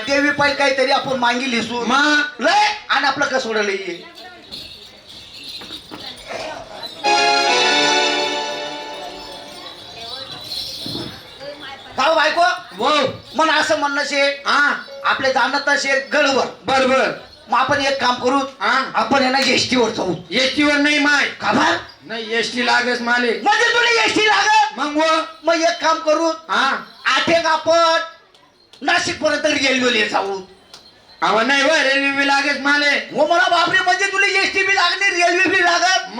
देवी पाय काहीतरी आपण मागी लिसू लय आणि आपलं कसं सोडलं ये भाऊ बायको मन असं म्हणणं शे आपले जाणत शे गडवर बरोबर. मग आपण एक काम करू आपण यांना एसटी वर जाऊ. एसटी वर नाही माय का भार नाही एसटी लागस माले म्हणजे तुला एसटी लागत मग एक काम करू आठे आपण नाशिक पर्यंत रेल्वेने जाऊ. अहो नाही व रेल्वे लागेच माले. हो मला बापरे म्हणजे तुला एसटी बी लागली रेल्वे बी लागत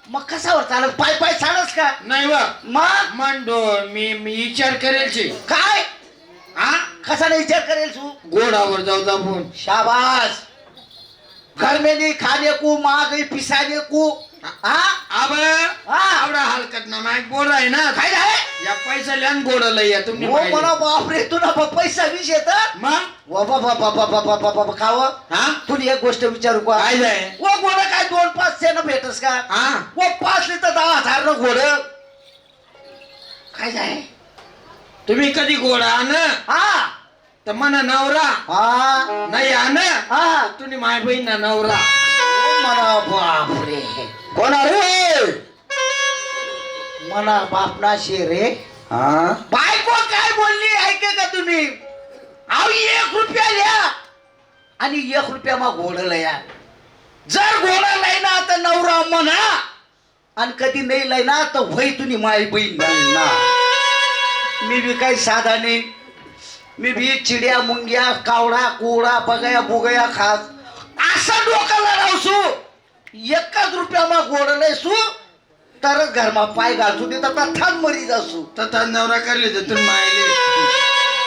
मग कसावर चालत पाय पाय चालस का नाही व मग म्हणतो मी विचार करेल काय कसा नाही विचार करेल तू घोडावर जाऊ जाऊन शाबास घर में नहीं खाने को माँ गई पिसाने को आवडा हलकत ना माईक बोल आहे ना काय आहे या पैसा लिहान गोडला या तुम्ही हो मला बापरे तुला पैसा विषय तर मग बाबा खाव तुला एक गोष्ट विचारू का काय जाय वो घोडं काय 2-5 न भेटस का वो 5 लिटर 10,000 न घोडं काय जाय तुम्ही कधी घोडा आण तर मना नवरा नाही आण तुम्ही माय बहीण ना नवरा मना बापरे कोणा रे मना बापना शे रे बायको काय बोलली ऐके का तुम्ही अहो 1 रुपया लिया आणि 1 रुपया मग घोडं लया जर घोडा लय ना तर नवरा म्हणा आणि कधी नाही लय ना तर वय तुम्ही माय बहीण नाही ना. मी बी काही साधा नाही मी बी चिड्या मुंग्या कावडा कोवडा बगया बुगया खास असा डोकाला राहसू 1 रुपया मग घोडलंय सू तरच घरमा पाय घालसू दे तर थान मरी जासू तथा नवरा करले तर तुम्ही मायले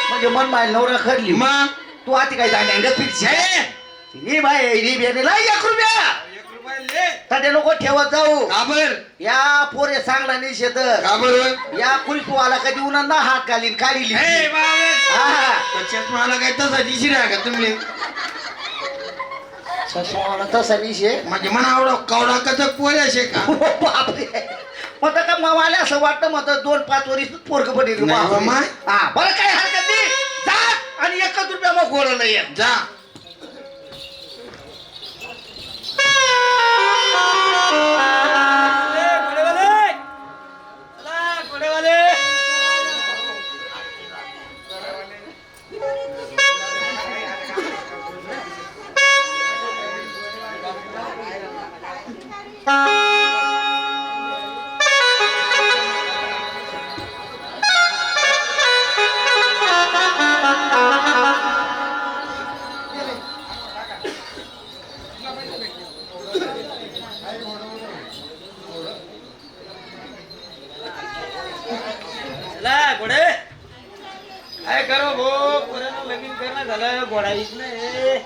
म्हणजे मन माय नवरा खरली मग तू आती काय जाण्या फिरशी बाय 1 रुपया ते लोक ठेवत जाऊ काबर या पोरे चांगला नाही शेत काबर या कुलपूवाला कधी उन्हांना हात घालीन काढी मला काय तसा दिशी राहा का तुम्ही तसा निशे म्हणजे म्हणा आवडा कवडा कसा पोरे असे का बापरे मग का मामाला असं वाटतं मग 2-5 वर्ष पोरग पडेल बरं काय हरकत नाही जा आणि 1 रुपया मग घोडलं ये जा काय करो भो पोरांना लगीन करणं झालं घोडाईच नाही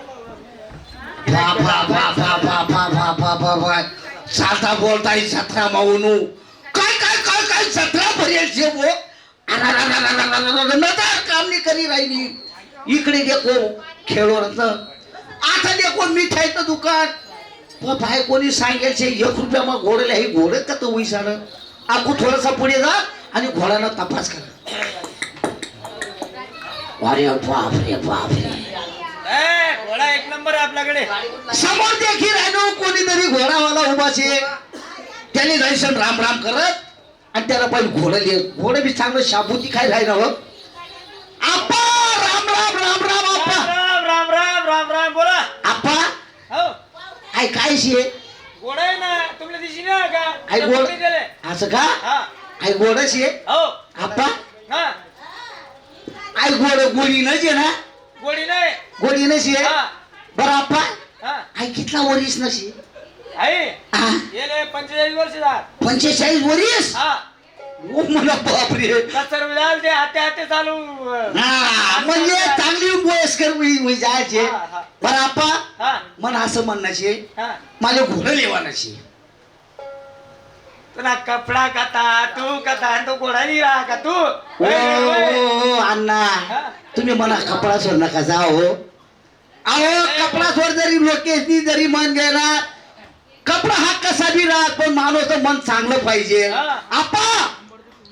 साधा बोलताय 17 माऊनू काय काय काय काय 17 पर्यंत काम नाही करी राहिली इकडे देखो खेळोर आता देखो मिठाईचं दुकान बाय कोणी सांगेल 1 रुपया मग घोडले हे घोडे का तो विचार आपू थोडासा पुढे जा आणि घोड्याला तपास करा. अरे बापरे बापरे घोडा 1 नंबर आपल्याकडे समोर देखील राहिलो कोणीतरी घोडावाला उभाशे त्याने दर्शन राम राम करत आणि त्याला पण घोडे बी चांगलं शाबुती काय राहिलं हो आप्पा राम राम राम राम आप्पा राम राम राम राम राम बोला आप्पा हो काय काय शे घोडा आहे ना तुम्हाला दिशी ना का आई घोड असं का आई घोडच आहे हो आप्पा हा आई गोडी नसे ना गोडी नसे बरं आप्पा आई कितला वरीस नसे आई गेले 45 वर्ष झाले 45 वरीस ओ मला बापरे झाल ते हाते चालू म्हणजे चांगली वयस्कर जायचे बरं आप्पा मन असं म्हणण्याचे माझ्या घोडं लेवानाचे तुला कपडा कथा तू कथा तो घोडानी राहा का तू अण्णा तुम्ही मला कपडा सोड नका जाओ अहो कपडा सोड जरी लोकेशनी जरी मन गेला कपडा हा कसा बी राहत पण माणूस मन चांगलं पाहिजे आपा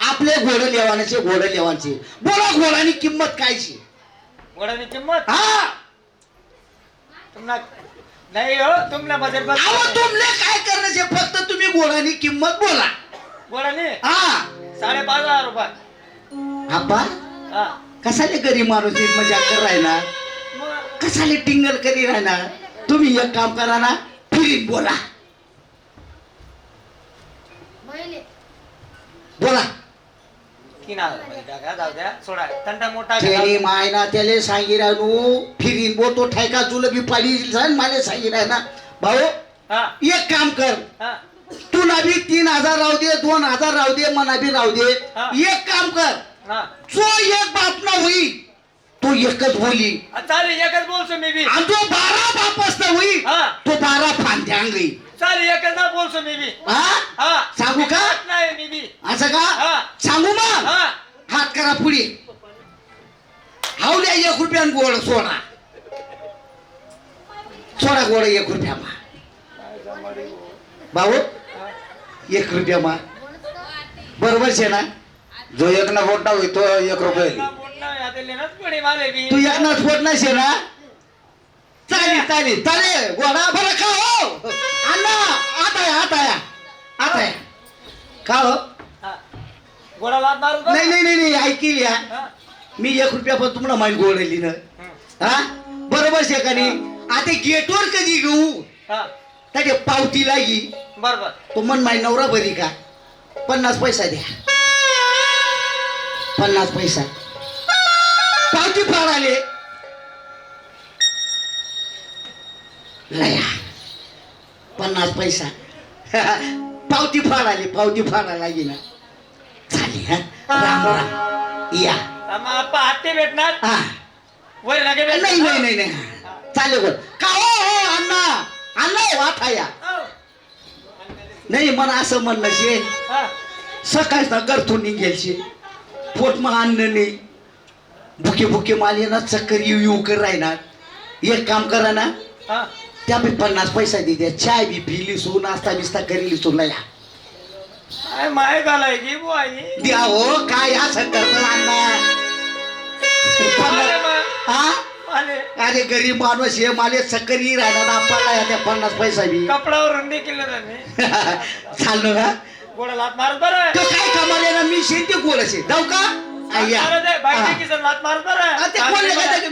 आपले घोडे लेवानाचे बोला घोडानी किंमत कायची घोड्याची किंमत हा तुम्हाला नाही हो तुम्हाला बजेट अहो तुमले काय करायचे फक्त तुम्ही घोडानी किंमत बोला घोड्याने हा 5,500 रुपये आप्पा हा कसाले गरीब माणूस मजा कर राहणार मग कसाले टिंगल करी राहणार तुम्ही एक काम करा ना फिरीत बोला बोला की ना टाका जाऊ द्या सोडा तंटा मोठा त्याने मायना त्याले सांगी राहू फिरीन बो तो ठेका तुला बी पाडी मला सांगी राह ना भाऊ हा एक काम कर हा तुला बी 3,000 राहू दे 2,000 राहू दे मना बी राहू दे हा. एक काम कर हा जो एक बाप ना होई तो एकच बोली चालेल एकच बोलतो मी बी आणि जो 12 बाप असता होई हा तो 12 फांद्यांगी चालेल एकच ना बोलतो मी बी हा हा सांगू का नाही मी बी असं का हा. सांगू मग हा हात करा पुढे हावल्या 1 रुपयान गोड सोडा सोडा गोड 1 रुपया मा भाऊ 1 रुपया मा बरोबर छे ना जो एक ना बोट होई तो 1 रुपये तू एक ना स्फोट नसे ना चालेल चालेल चालेल गोडा बरं का हो अण्णा आता का हो घोडा लात मारू का? नाही नाही नाही नाही ऐकील या हा? मी 1 रुपया पण तुम्हाला माहिती गोडली ना हा बरोबर शे का नाही आता गेटवर कधी घेऊ हा त्याचे पावती लागी बरोबर तो मन माय नवरा बरी का 50 पैसा द्या 50 पैसा पावती फाडाले लया 50 पैसा पावती फाडायला लागी ना झाली हा राम राम या हत्ते भेटणार हा वर लागे नाही नाही नाही नाही चालेल बोल का हो अण्णा वाथा या नाही मला असं म्हणणं शे सकाळी ना गरथून निघेलशे पोट मग अन्न नाही भुके भुके माले ना चक्कर येऊ कर राहणार एक काम करा ना त्या बी 50 पैसा दे द्या चाय बी पिली सो नाश्ता बिस्ता करीली सो लया माय घालाय की बुवाई द्या हो काय असं करतो अण्णा हा अरे गरीब माणूस हे माले चक्करी राहणार आपल्याला त्या 50 पैसा बी कपडावर रंदी केलं त्यांनी चाललो का गोडा लात मारत बरं तो काय कामाला ना मी शेती कोणाशी जाऊ का आय्या बाईक की लात मारत बरं ते कोण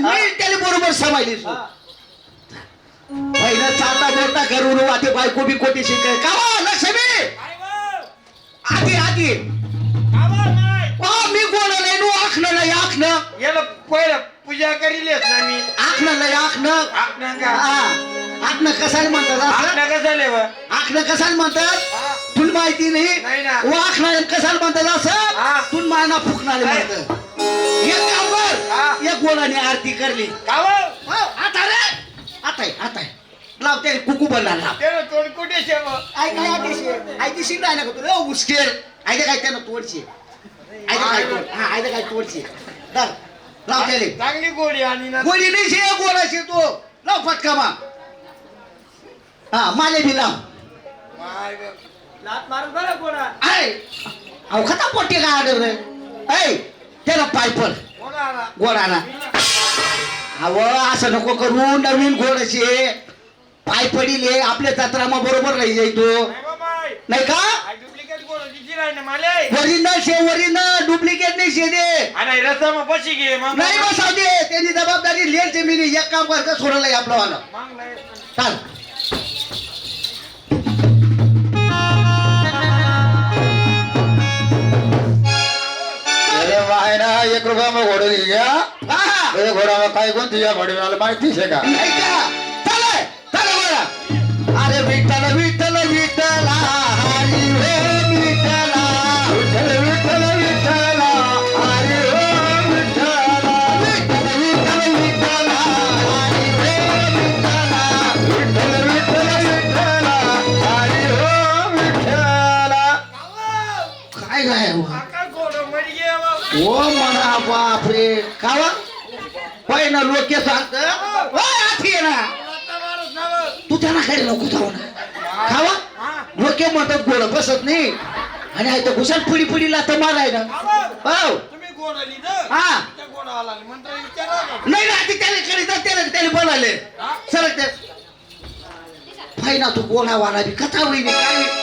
मी त्याला बरोबर समायली पहिलं चालता बोलता करून वाटे बायको बी कोटी शिकाय का लक्ष्मी आधी मी बोलले नु आखणं नाही आखणं याला पहिलं पूजा करीलेच ना मी आखणं नाही आखणं आखणं का आखणं कशाला म्हणतात आखणं कसं लेव आखणं कशाला म्हणतात तुला माहिती नाही नाही ना. आखणं कशाला म्हणतात हा. असं तुला मायना फुकणारे काय? म्हणतात एक काम कर एक गोळाने आरती करली गाव आता आहे लावते कुकू बनला ते तोड कुठे शेव काय आयती नाही ना तुला उस्केर आयते काय त्यानं तोडशी आयते काय तोडशी धर लाव त्याले चांगली गोडी आणि ना गोळी नाही शे गोळाशी तो लाव फटका मा हा माले बी लाव लात मारत बरं गोडा आय अवखता पोटे का आडर रे ऐ त्याला पायपल गोडाना अव असं नको करू नवीन घोडाशे पाय पडिले आपल्या जत्रामा बरोबर नाही जायतो नाही का डुप्लिकेट गोड दिची राही ना माले ओरिजिनल डुप्लिकेट नाही शे दे आणि रस्ता मग पशी घे मग नाही बसाव दे त्यांनी जबाबदारी लिहिलचे मी एक काम कर का सोडलं आपलं वाला मग नाही चाल वायना 1 रुपया मग घोडे घ्या हा घोडा काय कोणती या घोडे मला माहिती आहे का नाही का चला बोला अरे विठ्ठल विठ्ठल विठ्ठला हरी रे विठ्ठला विठ्ठल विठ्ठल विठ्ठला हरी रे विठ्ठला विठ्ठल विठ्ठल विठ्ठला हरी रे विठ्ठला विठ्ठल विठ्ठल विठ्ठला हरी रे विठ्ठला काय काय काका गोड मरी गे ओ म्हणा बापरे कावा पहिला लोक सांगत आठी ना तू त्यांना काही नको जाऊ ना खावा लोके म्हणतात गोड बसत नाही आणि आहे तर घुसाल पुडी पुडीला तर माराय ना हो तुम्ही गोडा लिहिलं हा त्या गोडा आला म्हणतो विचारा नाही ना ते त्याला करीत त्याला बोलायले हा? सर ते फाय ना तू गोडा वाला बी कथा होईन काय